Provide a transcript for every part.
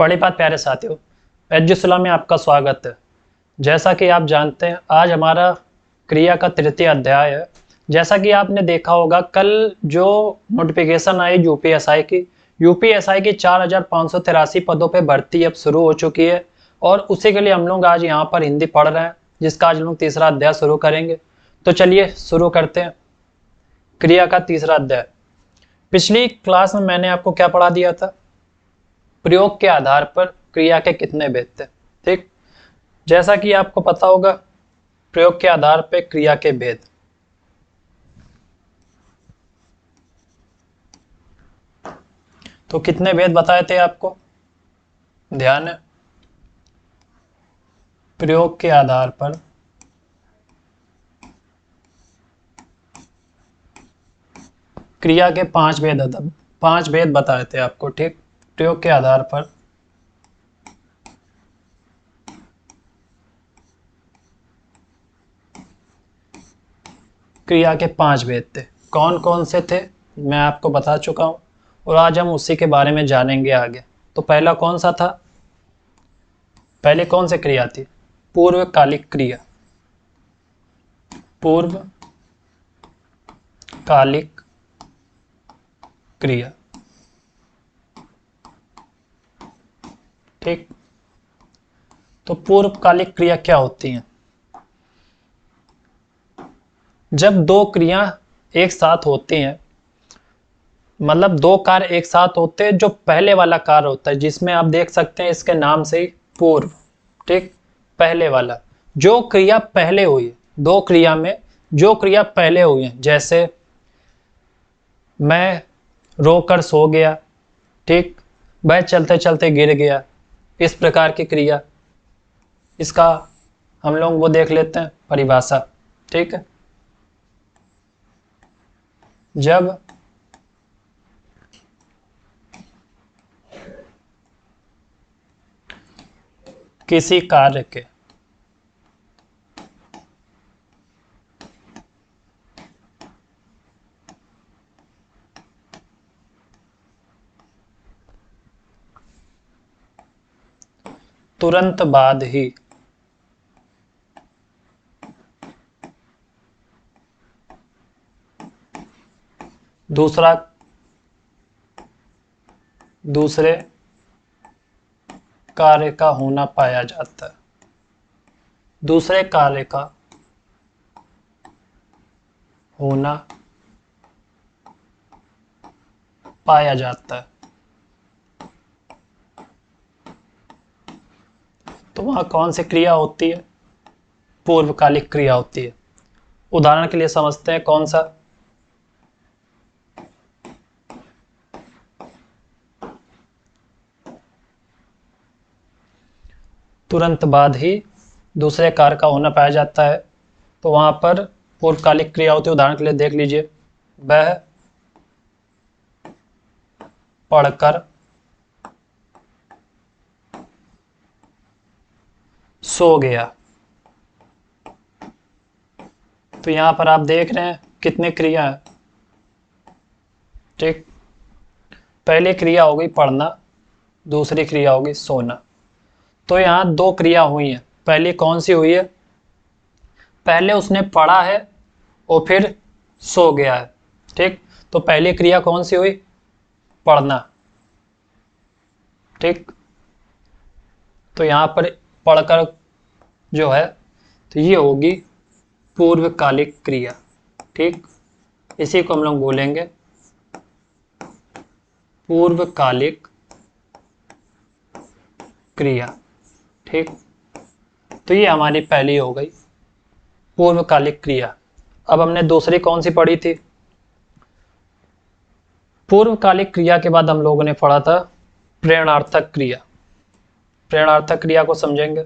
बड़ी बात प्यारे साथियों, एजुसला में आपका स्वागत है। जैसा कि आप जानते हैं, आज हमारा क्रिया का तृतीय अध्याय है। जैसा कि आपने देखा होगा, कल जो नोटिफिकेशन आई यूपीएसआई की 4583 पदों पे भर्ती अब शुरू हो चुकी है और उसी के लिए हम लोग आज यहाँ पर हिंदी पढ़ रहे हैं, जिसका आज हम लोग तीसरा अध्याय शुरू करेंगे। तो चलिए शुरू करते हैं। क्रिया का तीसरा अध्याय। पिछली क्लास में मैंने आपको क्या पढ़ा दिया था? प्रयोग के आधार पर क्रिया के कितने भेद थे। ठीक, जैसा कि आपको पता होगा, प्रयोग के आधार पर क्रिया के भेद। तो कितने भेद बताए थे आपको? ध्यान है, प्रयोग के आधार पर क्रिया के 5 भेद, 5 भेद बताए थे आपको। ठीक, प्रयोग के आधार पर क्रिया के 5 भेद थे। कौन कौन से थे मैं आपको बता चुका हूं और आज हम उसी के बारे में जानेंगे आगे। तो पहला कौन सा था? पहले कौन सी क्रिया थी? पूर्वकालिक क्रिया। पूर्वकालिक क्रिया। ठीक, तो पूर्वकालिक क्रिया क्या होती हैं? जब दो क्रिया एक साथ होती हैं, मतलब दो कार्य एक साथ होते हैं, जो पहले वाला कार्य होता है, जिसमें आप देख सकते हैं इसके नाम से ही पूर्व। ठीक, पहले वाला जो क्रिया पहले हुई, दो क्रिया में जो क्रिया पहले हुई है, जैसे मैं रोकर सो गया, ठीक, वह चलते चलते गिर गया, इस प्रकार की क्रिया। इसका हम लोग वो देख लेते हैं परिभाषा। ठीक है, जब किसी कार्य के तुरंत बाद ही दूसरे कार्य का होना पाया जाता है। दूसरे कार्य का होना पाया जाता है, तो वहां कौन सी क्रिया होती है? पूर्वकालिक क्रिया होती है। उदाहरण के लिए समझते हैं कौन सा। तुरंत बाद ही दूसरे कार्य का होना पाया जाता है, तो वहां पर पूर्वकालिक क्रिया होती है। उदाहरण के लिए देख लीजिए, वह पढ़कर सो गया। तो यहां पर आप देख रहे हैं कितनी क्रिया है। ठीक, पहली क्रिया हो गई पढ़ना, दूसरी क्रिया होगी सोना। तो यहां दो क्रिया हुई है। पहली कौन सी हुई है? पहले उसने पढ़ा है और फिर सो गया है। ठीक, तो पहली क्रिया कौन सी हुई? पढ़ना। ठीक, तो यहां पर पढ़कर जो है, तो ये होगी पूर्वकालिक क्रिया। ठीक, इसी को हम लोग बोलेंगे पूर्वकालिक क्रिया। ठीक, तो ये हमारी पहली हो गई पूर्वकालिक क्रिया। अब हमने दूसरी कौन सी पढ़ी थी? पूर्वकालिक क्रिया के बाद हम लोगों ने पढ़ा था प्रेरणार्थक क्रिया। प्रेरणार्थक क्रिया को समझेंगे।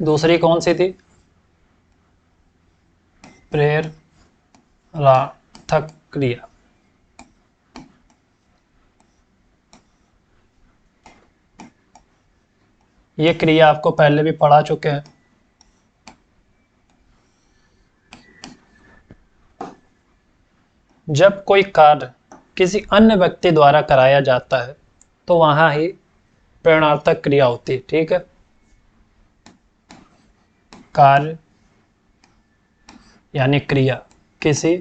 दूसरी कौन सी थी? प्रेरणार्थक क्रिया। ये क्रिया आपको पहले भी पढ़ा चुके हैं। जब कोई कार्य किसी अन्य व्यक्ति द्वारा कराया जाता है, तो वहां ही प्रेरणार्थक क्रिया होती है। ठीक है, कार्य यानी क्रिया किसी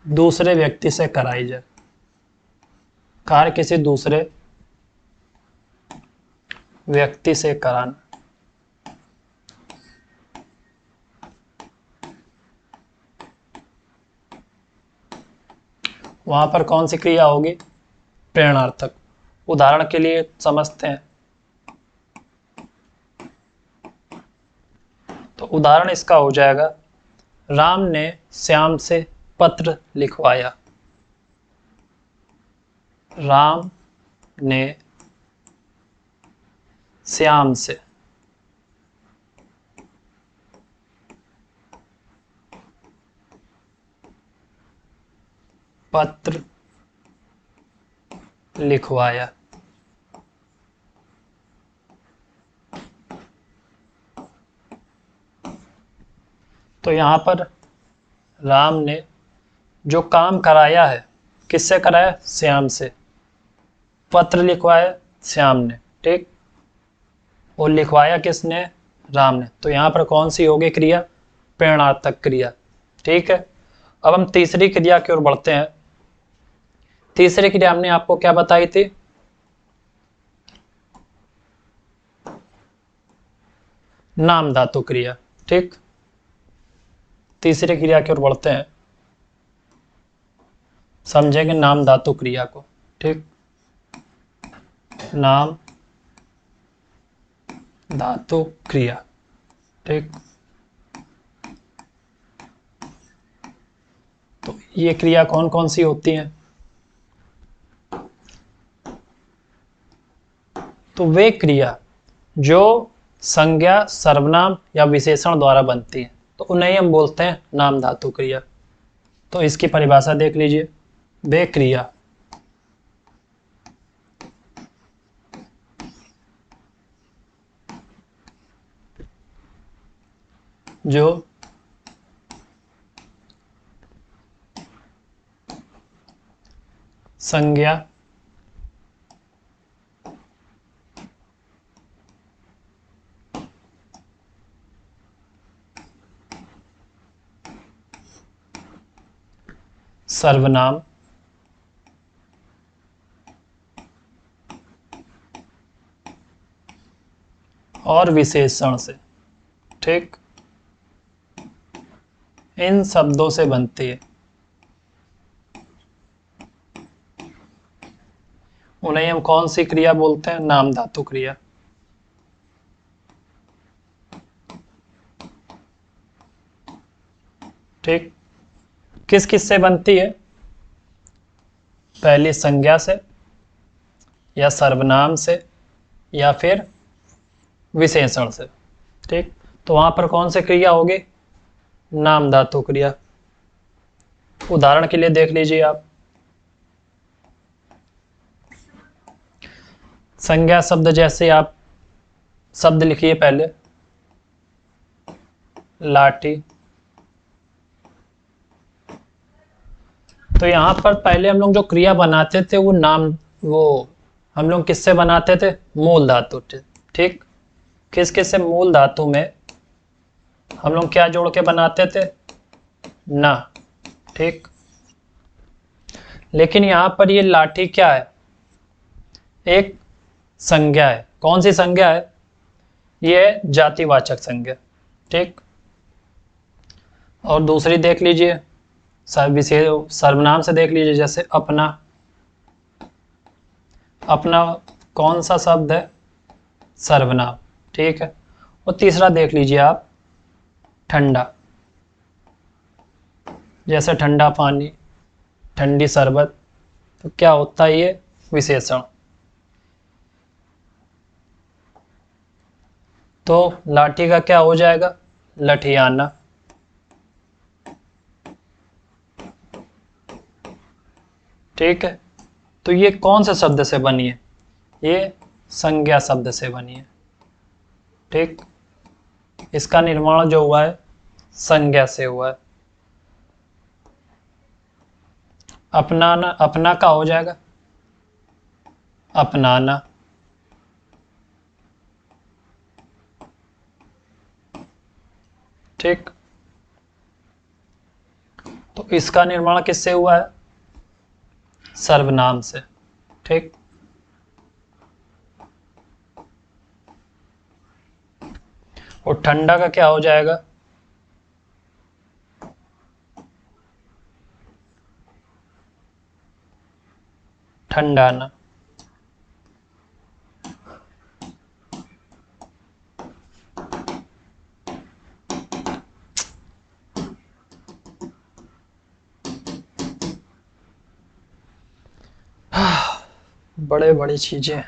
दूसरे व्यक्ति से कराई जाए, कार्य किसी दूसरे व्यक्ति से कराना। वहां पर कौन सी क्रिया होगी? प्रेरणार्थक। उदाहरण के लिए समझते हैं, तो उदाहरण इसका हो जाएगा, राम ने श्याम से पत्र लिखवाया। राम ने श्याम से पत्र लिखवाया। तो यहां पर राम ने जो काम कराया है, किससे कराया? श्याम से। पत्र लिखवाया श्याम ने, ठीक, और लिखवाया किसने? राम ने। तो यहां पर कौन सी होगी क्रिया? प्रेरणार्थक क्रिया। ठीक है, अब हम तीसरी क्रिया की ओर बढ़ते हैं। तीसरी क्रिया हमने आपको क्या बताई थी? नाम धातु क्रिया। ठीक, तीसरी क्रिया की ओर बढ़ते हैं, समझेंगे नाम धातु क्रिया को। ठीक, नाम धातु क्रिया। ठीक, तो ये क्रिया कौन कौन सी होती हैं? तो वे क्रिया जो संज्ञा, सर्वनाम या विशेषण द्वारा बनती है, तो उन्हें हम बोलते हैं नाम धातु क्रिया। तो इसकी परिभाषा देख लीजिए, वे क्रिया जो संज्ञा, सर्वनाम और विशेषण से, ठीक, इन शब्दों से बनती है, उन्हें हम कौन सी क्रिया बोलते हैं? नाम धातु क्रिया। ठीक, किस किस से बनती है? पहली संज्ञा से या सर्वनाम से या फिर विशेषण से। ठीक, तो वहां पर कौन सी क्रिया होगी? नाम धातु क्रिया। उदाहरण के लिए देख लीजिए आप, संज्ञा शब्द जैसे आप शब्द लिखिए पहले, लाठी। तो यहां पर पहले हम लोग जो क्रिया बनाते थे वो हम लोग किससे बनाते थे? मूल धातु। ठीक, किस किस से? मूल धातु में हम लोग क्या जोड़ के बनाते थे? ना। ठीक, लेकिन यहां पर ये लाठी क्या है? एक संज्ञा है। कौन सी संज्ञा है? ये जातिवाचक संज्ञा। ठीक, और दूसरी देख लीजिए, सर्वनाम से देख लीजिए, जैसे अपना। अपना कौन सा शब्द है? सर्वनाम। ठीक है, और तीसरा देख लीजिए आप, ठंडा, जैसे ठंडा पानी, ठंडी शरबत, तो क्या होता है? ये विशेषण। तो लाठी का क्या हो जाएगा? लठियाना। ठीक है, तो ये कौन से शब्द से बनी है? ये संज्ञा शब्द से बनी है। ठीक, इसका निर्माण जो हुआ है संज्ञा से हुआ है। अपनाना, अपना का हो जाएगा अपनाना। ठीक, तो इसका निर्माण किससे हुआ है? सर्वनाम से। ठीक, और ठंडा का क्या हो जाएगा? ठंडाना। बड़े बड़ी चीजें।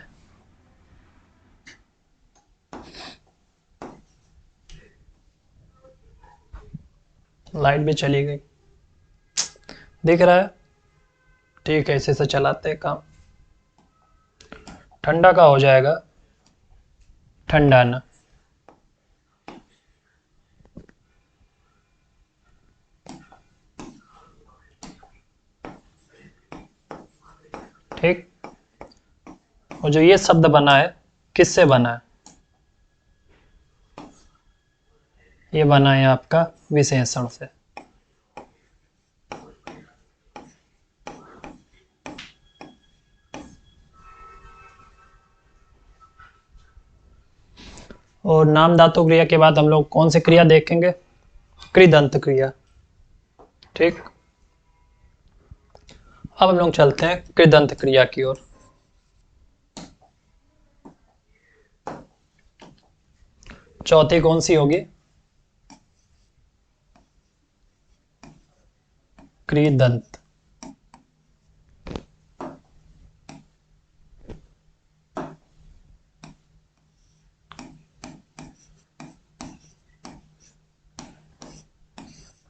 लाइट भी चली गई, दिख रहा है। ठीक है, इसी से चलाते हैं काम। ठंडा का हो जाएगा ठंडाना। ठीक, और जो ये शब्द बना है किससे बना है? ये बना है आपका विशेषण से। और नाम धातु क्रिया के बाद हम लोग कौन सी क्रिया देखेंगे? कृदंत क्रिया। ठीक, अब हम लोग चलते हैं कृदंत क्रिया की ओर। चौथी कौन सी होगी? कृदंत।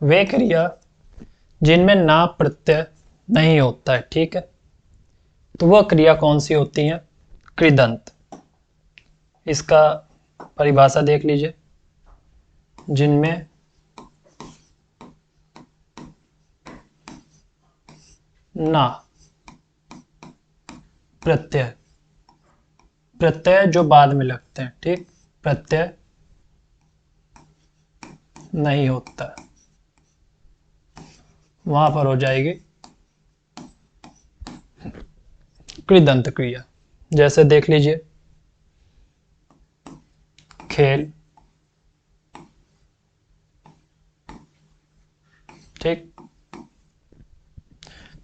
वे क्रिया जिनमें ना प्रत्यय नहीं होता है, ठीक है, तो वह क्रिया कौन सी होती है? कृदंत। इसका परिभाषा देख लीजिए। जिनमें ना प्रत्यय, प्रत्यय जो बाद में लगते हैं, ठीक, प्रत्यय नहीं होता, वहां पर हो जाएगी कृदंत क्रिया। जैसे देख लीजिए, खेल। ठीक,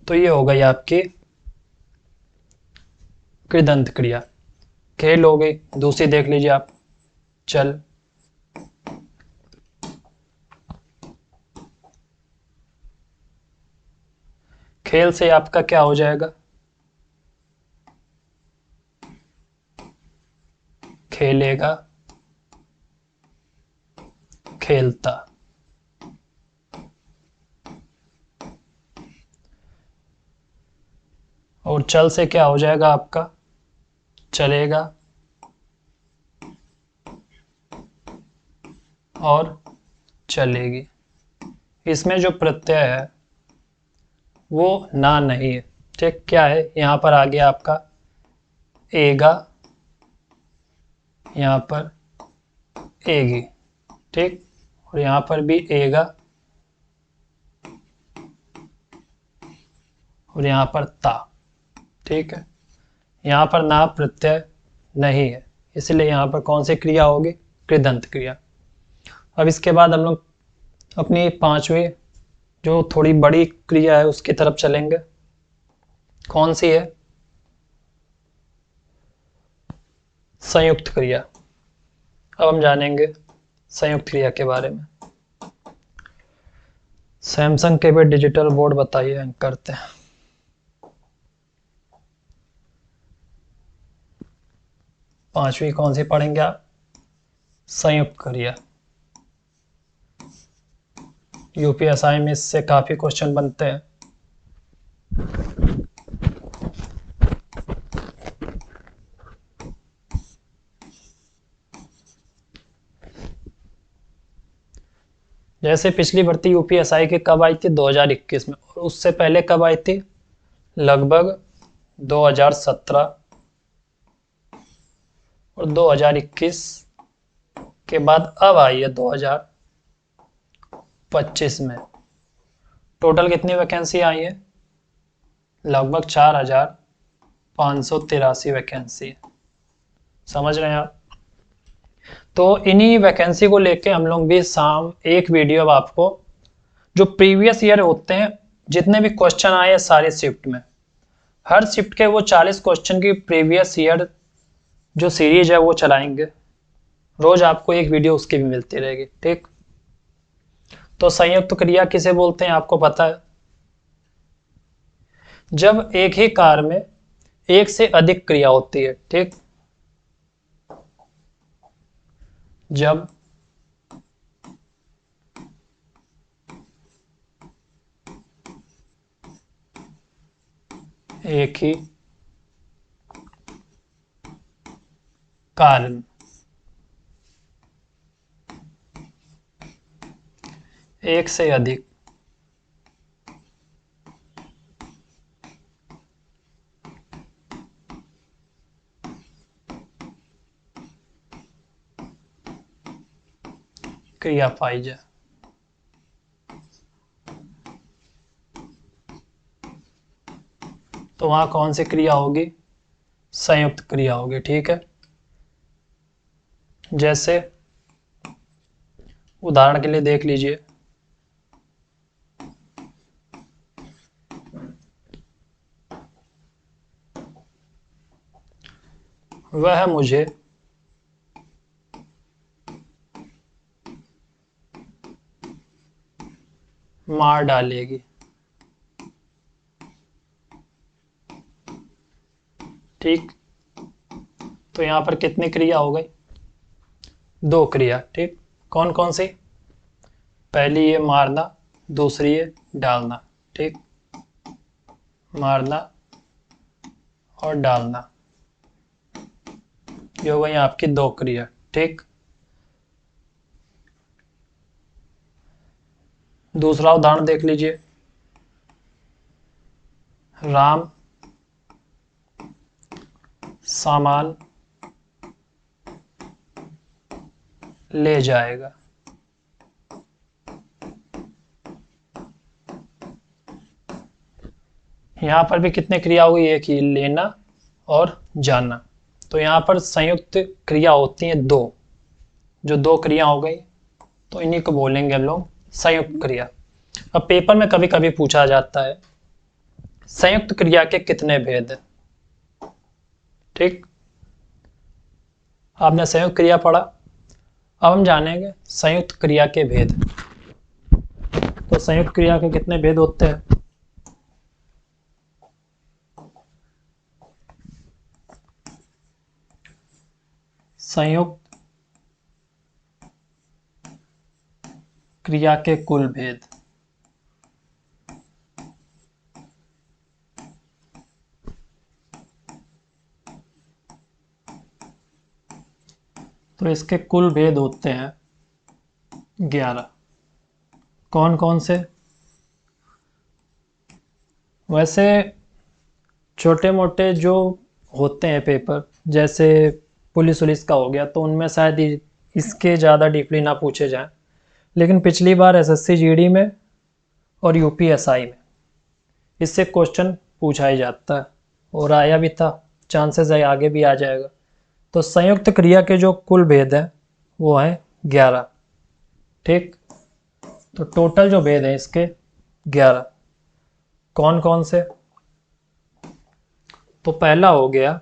तो ये हो गई आपकी कृदंत क्रिया। खेल हो गई। दूसरी देख लीजिए आप, चल। खेल से आपका क्या हो जाएगा? खेलेगा, खेलता। और चल से क्या हो जाएगा आपका? चलेगा और चलेगी। इसमें जो प्रत्यय है वो ना नहीं है। ठीक, क्या है यहाँ पर आ गया आपका? एगा, यहाँ पर एगी। ठीक, और यहाँ पर भी एगा और यहाँ पर ता। ठीक है, यहाँ पर ना प्रत्यय नहीं है, इसलिए यहाँ पर कौन सी क्रिया होगी? कृदंत क्रिया। अब इसके बाद हम लोग अपनी पांचवी जो थोड़ी बड़ी क्रिया है उसकी तरफ चलेंगे। कौन सी है? संयुक्त क्रिया। अब हम जानेंगे संयुक्त क्रिया के बारे में। सैमसंग के भी डिजिटल बोर्ड बताइए, करते हैं। पांचवी कौन सी पढ़ेंगे आप? संयुक्त क्रिया। यूपीएसआई में इससे काफी क्वेश्चन बनते हैं। जैसे पिछली भर्ती यूपीएसआई की कब आई थी? 2021 में। और उससे पहले कब आई थी? लगभग 2017 और 2021 के बाद अब आई है 2025 में। टोटल कितनी वैकेंसी आई है? लगभग 4,583 वैकेंसी है। समझ रहे हैं आप? तो इन्हीं वैकेंसी को लेके हम लोग भी शाम एक वीडियो अब आपको, जो प्रीवियस ईयर होते हैं जितने भी क्वेश्चन आए हैं सारे शिफ्ट में, हर शिफ्ट के वो 40 क्वेश्चन की प्रीवियस ईयर जो सीरीज है वो चलाएंगे। रोज आपको एक वीडियो उसकी भी मिलती रहेगी, ठीक। तो संयुक्त क्रिया किसे बोलते हैं आपको पता है? जब एक ही कार्य में एक से अधिक क्रिया होती है, ठीक। जब एक ही कार्य में एक से अधिक क्रिया पाई जाए तो वहां कौन सी क्रिया होगी? संयुक्त क्रिया होगी, ठीक है। जैसे उदाहरण के लिए देख लीजिए, वह मुझे मार डालेगी, ठीक। तो यहां पर कितनी क्रिया हो गई? दो क्रिया, ठीक। कौन कौन सी? पहली ये मारना, दूसरी ये डालना, ठीक। मारना और डालना, ये हो गई आपकी दो क्रिया, ठीक। दूसरा उदाहरण देख लीजिए, राम सामान ले जाएगा। यहां पर भी कितने क्रिया हुई? एक ही, लेना और जाना। तो यहां पर संयुक्त क्रिया होती है दो, जो दो क्रिया हो गई, तो इन्हीं को बोलेंगे हम लोग संयुक्त क्रिया। अब पेपर में कभी कभी पूछा जाता है संयुक्त क्रिया के कितने भेद हैं, ठीक। आपने संयुक्त क्रिया पढ़ा, अब हम जानेंगे संयुक्त क्रिया के भेद। तो संयुक्त क्रिया के कितने भेद होते हैं? संयुक्त क्रिया के कुल भेद। तो इसके कुल भेद होते हैं 11। कौन कौन से? वैसे छोटे मोटे जो होते हैं पेपर, जैसे पुलिस वुलिस का हो गया, तो उनमें शायद इसके ज़्यादा डीपली ना पूछे जाएं। लेकिन पिछली बार एसएससी जीडी में और यूपीएसआई में इससे क्वेश्चन पूछा ही जाता है, और आया भी था, चांसेस है आगे भी आ जाएगा। तो संयुक्त क्रिया के जो कुल भेद हैं वो हैं 11, ठीक। तो टोटल जो भेद हैं इसके 11। कौन कौन से? तो पहला हो गया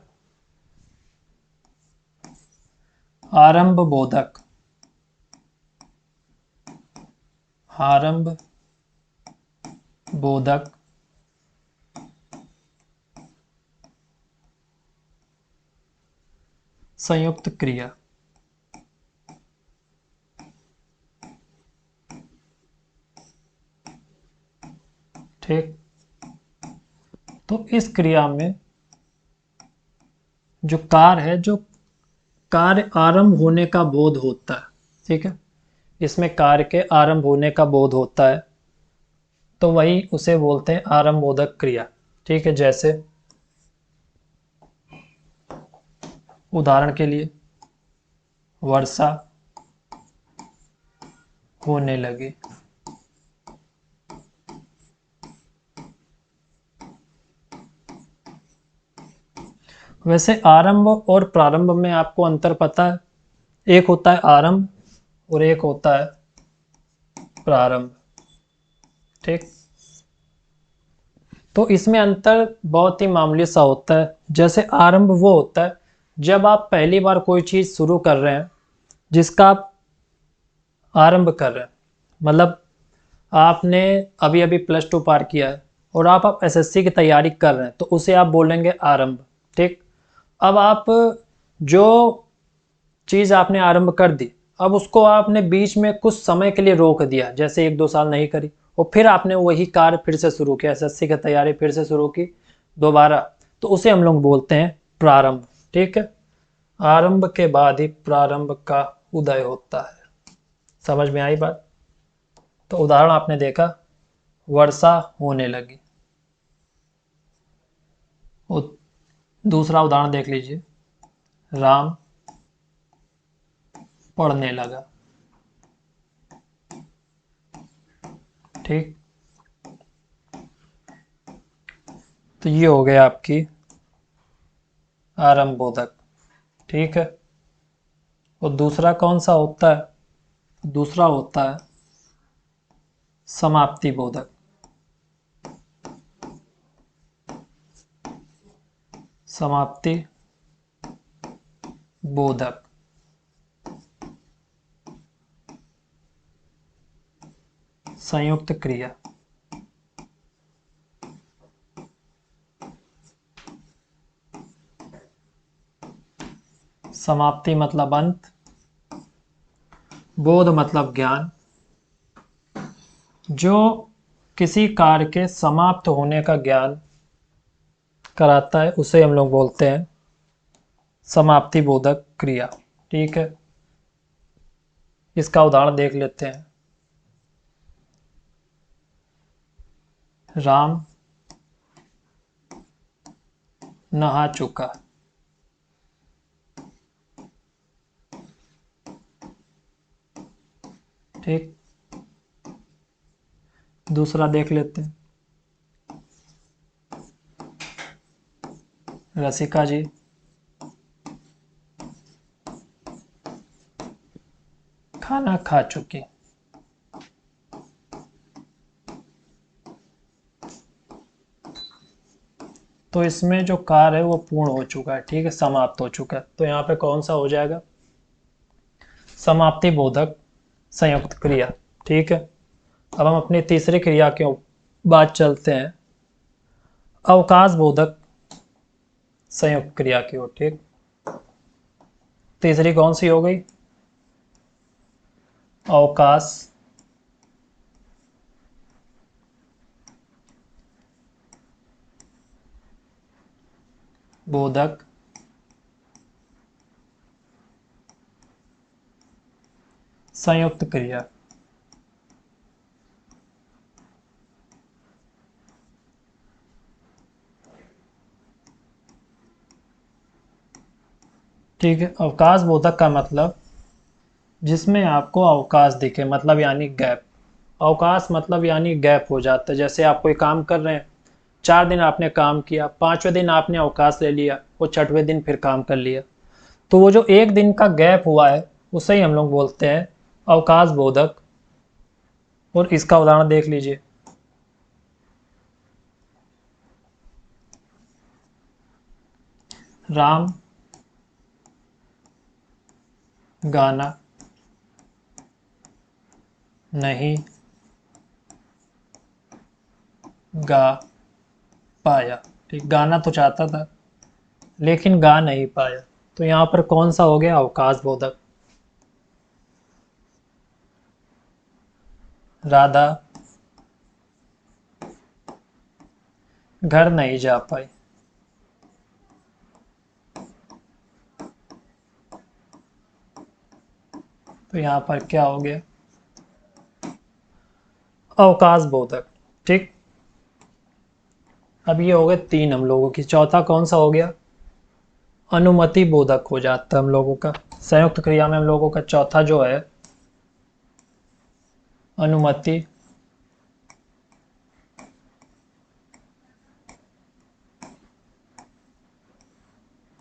आरंभ बोधक। आरंभ बोधक संयुक्त क्रिया, ठीक। तो इस क्रिया में जो कार्य है, जो कार्य आरंभ होने का बोध होता है, ठीक है, इसमें कार्य के आरंभ होने का बोध होता है, तो वही उसे बोलते हैं आरंभ बोधक क्रिया, ठीक है, जैसे उदाहरण के लिए वर्षा होने लगी। वैसे आरंभ और प्रारंभ में आपको अंतर पता है? एक होता है आरंभ और एक होता है प्रारंभ। ठीक, तो इसमें अंतर बहुत ही मामूली सा होता है। जैसे आरंभ वो होता है जब आप पहली बार कोई चीज़ शुरू कर रहे हैं, जिसका आप आरंभ कर रहे हैं, मतलब आपने अभी अभी +2 पार किया है और आप एसएससी की तैयारी कर रहे हैं, तो उसे आप बोलेंगे आरंभ। ठीक, अब आप जो चीज़ आपने आरंभ कर दी, अब उसको आपने बीच में कुछ समय के लिए रोक दिया, जैसे 1-2 साल नहीं करी, और फिर आपने वही कार्य फिर से शुरू किया, एसएससी की तैयारी फिर से शुरू की दोबारा, तो उसे हम लोग बोलते हैं प्रारंभ। ठीक है, आरंभ के बाद ही प्रारंभ का उदय होता है। समझ में आई बात? तो उदाहरण आपने देखा, वर्षा होने लगी। और दूसरा उदाहरण देख लीजिए, राम पढ़ने लगा। ठीक, तो ये हो गया आपकी आरंभ बोधक। ठीक है, और दूसरा कौन सा होता है? दूसरा होता है समाप्ति बोधक। समाप्ति बोधक संयुक्त क्रिया। समाप्ति मतलब अंत, बोध मतलब ज्ञान। जो किसी कार्य के समाप्त होने का ज्ञान कराता है, उसे हम लोग बोलते हैं समाप्ति बोधक क्रिया। ठीक है, इसका उदाहरण देख लेते हैं। राम नहा चुका। ठीक, दूसरा देख लेते हैं, रसिका जी खाना खा चुकी। तो इसमें जो कार्य है वो पूर्ण हो चुका है। ठीक है, समाप्त हो चुका है, तो यहाँ पे कौन सा हो जाएगा? समाप्ति बोधक संयुक्त क्रिया। ठीक है, अब हम अपनी तीसरी क्रिया के बाद चलते हैं, अवकाश बोधक संयुक्त क्रिया की ओर। ठीक, तीसरी कौन सी हो गई? अवकाश बोधक संयुक्त क्रिया। ठीक है, अवकाश बोधक का मतलब जिसमें आपको अवकाश दिखे, मतलब यानी गैप। अवकाश मतलब यानी गैप हो जाता है। जैसे आप कोई काम कर रहे हैं, 4 दिन आपने काम किया, 5वें दिन आपने अवकाश ले लिया और 6वें दिन फिर काम कर लिया, तो वो जो एक दिन का गैप हुआ है उसे ही हम लोग बोलते हैं अवकाश बोधक। और इसका उदाहरण देख लीजिए, राम गाना नहीं गा पाया। ठीक, गाना तो चाहता था लेकिन गा नहीं पाया, तो यहाँ पर कौन सा हो गया? अवकाश बोधक। राधा घर नहीं जा पाई, तो यहाँ पर क्या हो गया? अवकाश बोधक। ठीक, अब ये हो गए 3 हम लोगों की। चौथा कौन सा हो गया? अनुमति बोधक हो जाता है हम लोगों का। संयुक्त क्रिया में हम लोगों का चौथा जो है अनुमति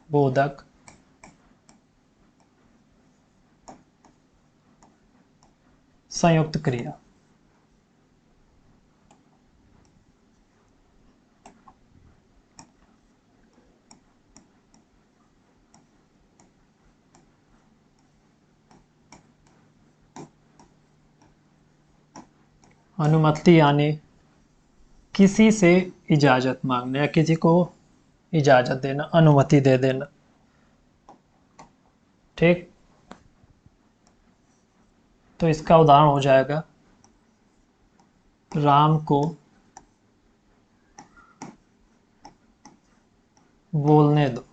बोधक संयुक्त क्रिया। अनुमति यानी किसी से इजाजत मांगना या किसी को इजाजत देना, अनुमति दे देना। ठीक, तो इसका उदाहरण हो जाएगा राम को बोलने दो।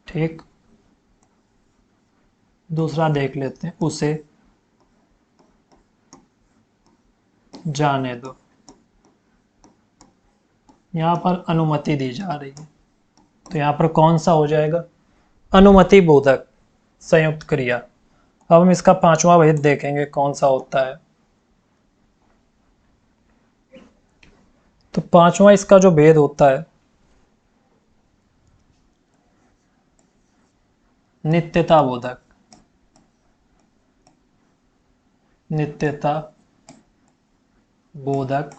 ठीक, दूसरा देख लेते हैं, उसे जाने दो। यहाँ पर अनुमति दी जा रही है, तो यहाँ पर कौन सा हो जाएगा? अनुमति बोधक संयुक्त क्रिया। अब हम इसका पांचवा भेद देखेंगे कौन सा होता है। तो पांचवा इसका जो भेद होता है नित्यता बोधक। नित्यता बोधक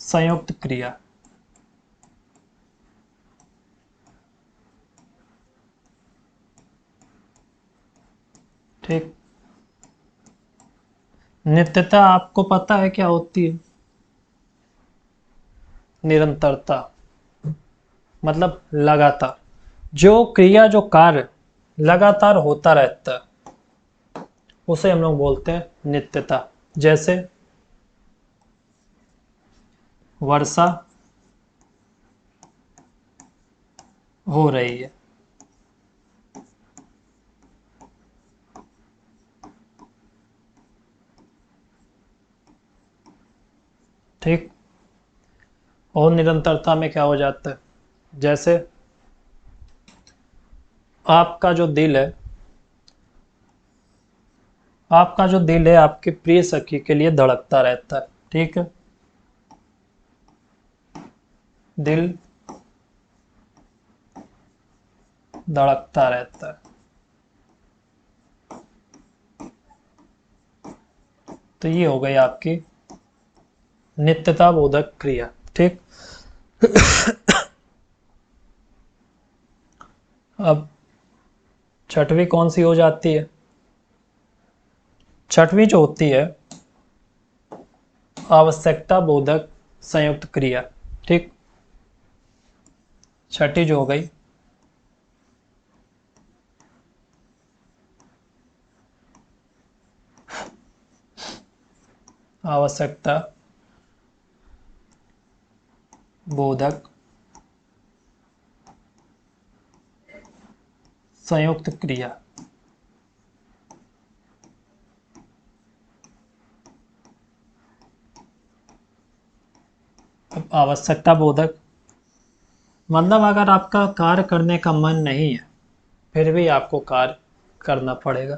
संयुक्त क्रिया। ठीक, नित्यता आपको पता है क्या होती है? निरंतरता, मतलब लगातार। जो क्रिया, जो कार्य लगातार होता रहता है उसे हम लोग बोलते हैं नित्यता। जैसे वर्षा हो रही है। ठीक, और निरंतरता में क्या हो जाता है? जैसे आपका जो दिल है, आपका जो दिल है आपके प्रिय सखी के लिए धड़कता रहता है। ठीक है, दिल धड़कता रहता है, तो ये हो गई आपकी नित्यता बोधक क्रिया। ठीक, अब छठवीं कौन सी हो जाती है? छठवीं जो होती है आवश्यकता बोधक संयुक्त क्रिया। ठीक, छठी जो हो गई आवश्यकता बोधक संयुक्त क्रिया। अब आवश्यकता बोधक मतलब अगर आपका कार्य करने का मन नहीं है फिर भी आपको कार्य करना पड़ेगा।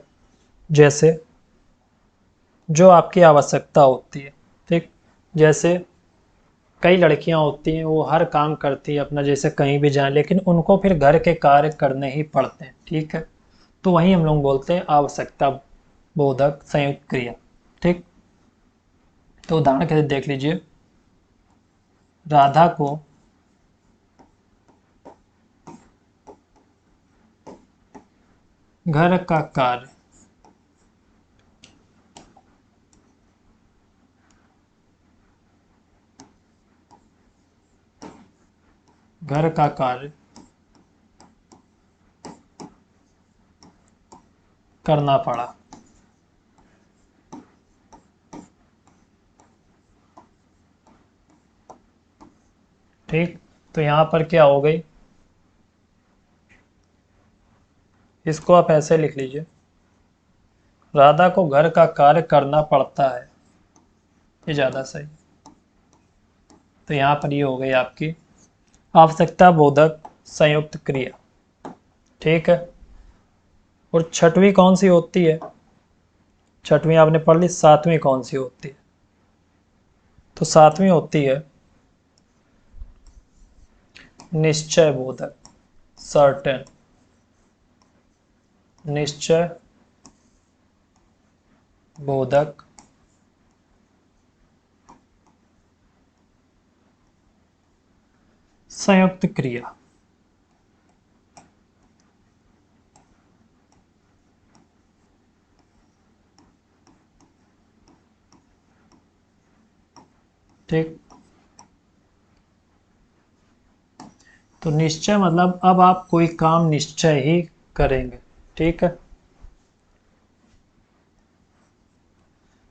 जैसे जो आपकी आवश्यकता होती है। ठीक, जैसे कई लड़कियां होती हैं वो हर काम करती है अपना, जैसे कहीं भी जाएं, लेकिन उनको फिर घर के कार्य करने ही पड़ते हैं। ठीक है, तो वही हम लोग बोलते हैं आवश्यकता बोधक संयुक्त क्रिया। ठीक, तो उदाहरण के लिए देख लीजिए, राधा को घर का कार्य घर का कार्य करना पड़ा। ठीक, तो यहाँ पर क्या हो गई? इसको आप ऐसे लिख लीजिए, राधा को घर का कार्य करना पड़ता है, ये ज़्यादा सही। तो यहाँ पर ये हो गई आपकी आवश्यकता बोधक संयुक्त क्रिया। ठीक है, और छठवीं कौन सी होती है? छठवीं आपने पढ़ ली, सातवीं कौन सी होती है? तो सातवीं होती है निश्चय बोधक, सर्टेन, निश्चय बोधक संयुक्त क्रिया। ठीक, तो निश्चय मतलब अब आप कोई काम निश्चय ही करेंगे। ठीक है,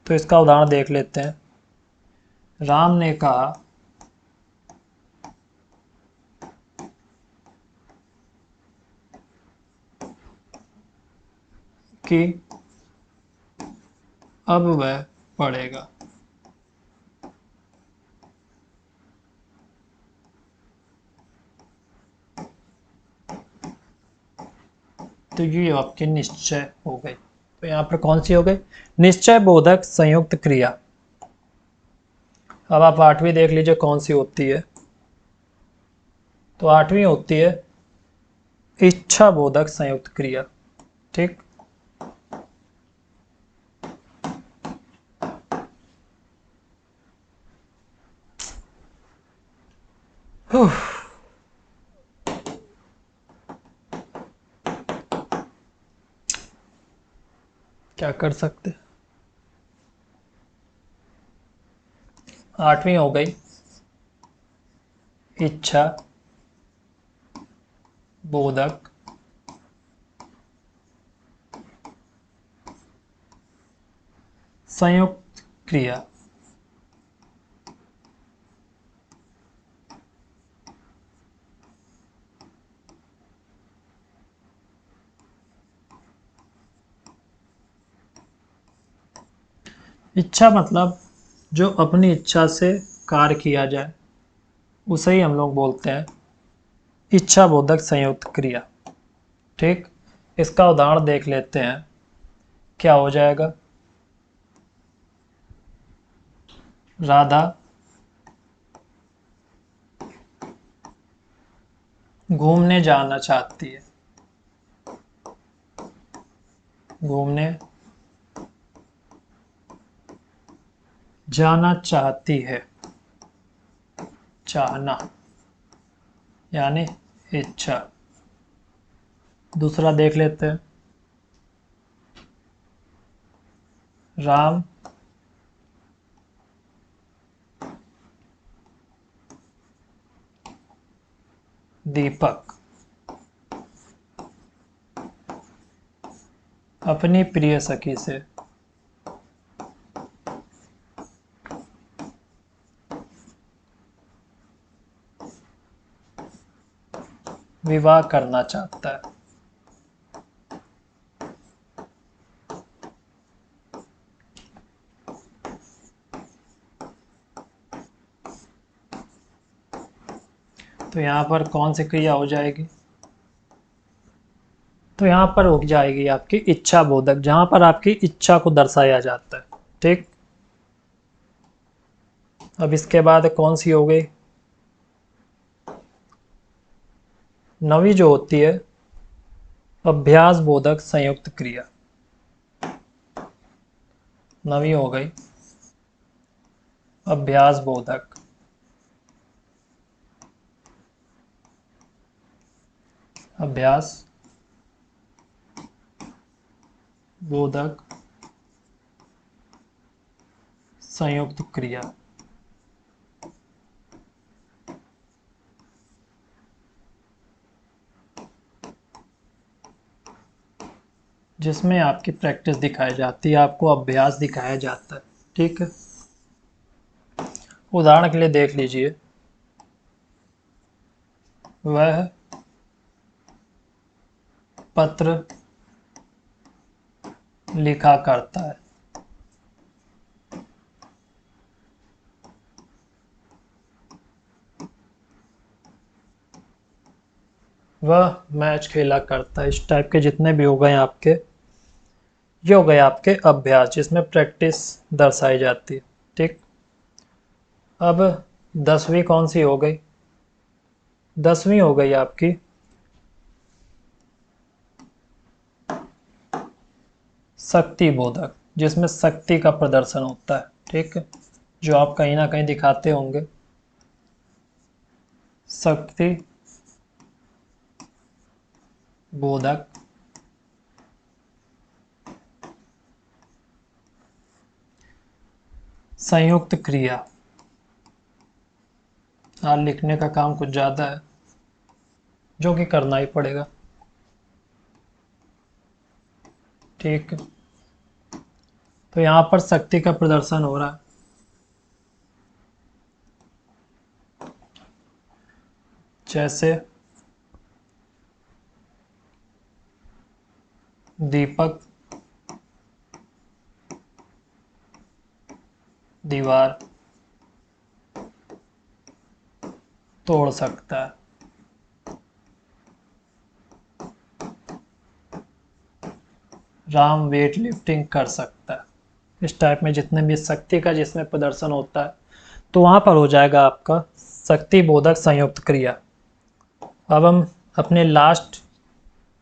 तो इसका उदाहरण देख लेते हैं। राम ने कहा कि अब वह पढ़ेगा। तो ये आपकी निश्चय हो गई। तो यहाँ पर कौन सी हो गई? निश्चय बोधक संयुक्त क्रिया। अब आप आठवीं देख लीजिए कौन सी होती है। तो आठवीं होती है इच्छा बोधक संयुक्त क्रिया। ठीक, क्या कर सकते। आठवीं हो गई इच्छा बोधक संयुक्त क्रिया। इच्छा मतलब जो अपनी इच्छा से कार्य किया जाए उसे ही हम लोग बोलते हैं इच्छा बोधक संयुक्त क्रिया। ठीक, इसका उदाहरण देख लेते हैं, क्या हो जाएगा। राधा घूमने जाना चाहती है, घूमने जाना चाहती है, चाहना यानी इच्छा। दूसरा देख लेते हैं, राम दीपक अपनी प्रिय सखी से विवाह करना चाहता है। तो यहाँ पर कौन सी क्रिया हो जाएगी? तो यहाँ पर हो जाएगी आपकी इच्छा बोधक, जहां पर आपकी इच्छा को दर्शाया जाता है। ठीक, अब इसके बाद कौन सी हो गई? नवी जो होती है अभ्यास बोधक संयुक्त क्रिया। नवी हो गई अभ्यास बोधक अभ्यास बोधक संयुक्त क्रिया। जिसमें आपकी प्रैक्टिस दिखाई जाती है, आपको अभ्यास दिखाया जाता है। ठीक है, उदाहरण के लिए देख लीजिए, वह पत्र लिखा करता है। वह मैच खेला करता है। इस टाइप के जितने भी हो गए आपके, ये हो गए आपके अभ्यास जिसमें प्रैक्टिस दर्शाई जाती है। ठीक, अब 10वीं कौन सी हो गई? 10वीं हो गई आपकी शक्ति बोधक, जिसमें शक्ति का प्रदर्शन होता है। ठीक, जो आप कहीं ना कहीं दिखाते होंगे। शक्ति बोधक संयुक्त क्रिया। आज लिखने का काम कुछ ज़्यादा है, जो कि करना ही पड़ेगा। ठीक, तो यहाँ पर शक्ति का प्रदर्शन हो रहा है। जैसे दीपक दीवार तोड़ सकता है। राम वेट लिफ्टिंग कर सकता है। इस टाइप में जितने भी शक्ति का जिसमें प्रदर्शन होता है, तो वहाँ पर हो जाएगा आपका शक्ति बोधक संयुक्त क्रिया। अब हम अपने लास्ट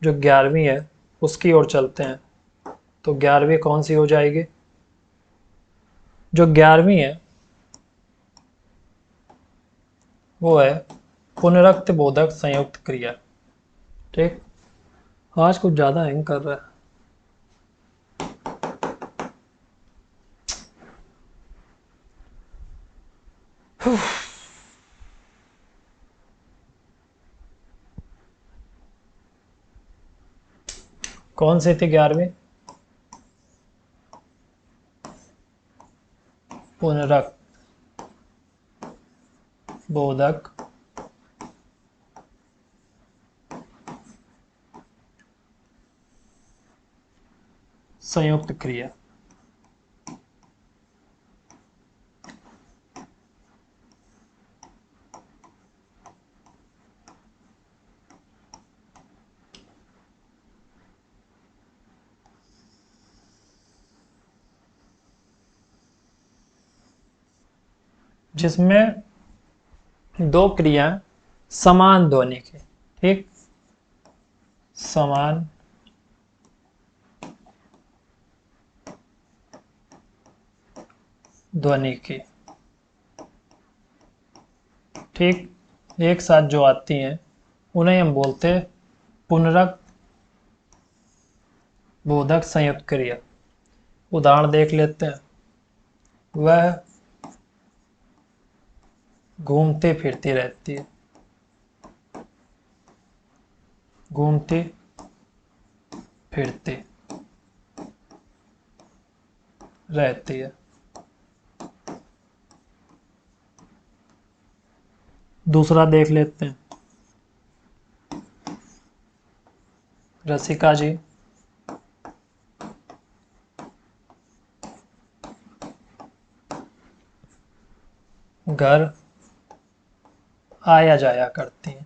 जो 11वीं है उसकी ओर चलते हैं। तो 11वीं कौन सी हो जाएगी? जो 11वीं है वो है पुनरुक्त बोधक संयुक्त क्रिया। ठीक, आज कुछ ज़्यादा हैंग कर रहा है। कौन सी थी 11वीं? पुनरुक्त बोधक संयुक्त क्रिया। जिसमें दो क्रिया समान ध्वनि की। ठीक, समान ध्वनि की। ठीक, एक साथ जो आती हैं उन्हें हम बोलते हैं पुनरुक्त बोधक संयुक्त क्रिया। उदाहरण देख लेते हैं। वह घूमती फिरती रहती है। घूमती फिरती रहती है। दूसरा देख लेते हैं। रसिका जी घर आया जाया करती हैं।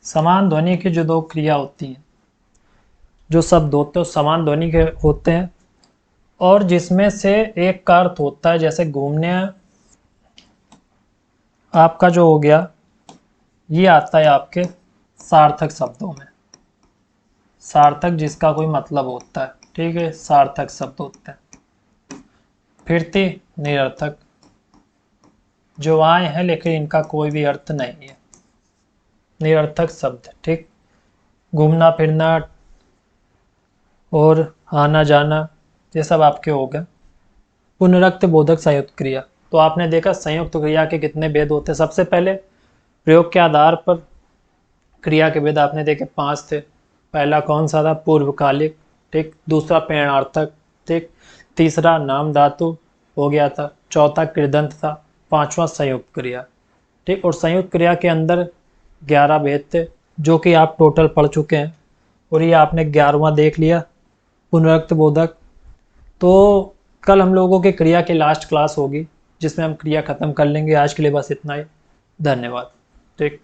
समान ध्वनि की जो दो क्रिया होती हैं, जो शब्द होते हैं समान ध्वनि के होते हैं, और जिसमें से एक का अर्थ होता है, जैसे घूमने आपका जो हो गया, ये आता है आपके सार्थक शब्दों में। सार्थक जिसका कोई मतलब होता है। ठीक है, सार्थक शब्द होते हैं। फिरती निरर्थक, जो आए हैं लेकिन इनका कोई भी अर्थ नहीं है, निरर्थक शब्द। ठीक, घूमना फिरना और आना जाना ये सब आपके हो गए पुनरुक्त बोधक संयुक्त क्रिया। तो आपने देखा संयुक्त क्रिया के कितने भेद होते हैं। सबसे पहले प्रयोग के आधार पर क्रिया के भेद आपने देखे 5 थे। पहला कौन सा था? पूर्वकालिक। ठीक, दूसरा प्रेरणार्थक। ठीक, तीसरा नाम धातु हो गया था। चौथा कृदंत था। 5वां संयुक्त क्रिया। ठीक, और संयुक्त क्रिया के अंदर 11 भेद थे जो कि आप टोटल पढ़ चुके हैं, और ये आपने 11वां देख लिया, पुनरुक्त बोधक। तो कल हम लोगों की क्रिया की लास्ट क्लास होगी जिसमें हम क्रिया ख़त्म कर लेंगे। आज के लिए बस इतना ही। धन्यवाद। ठीक।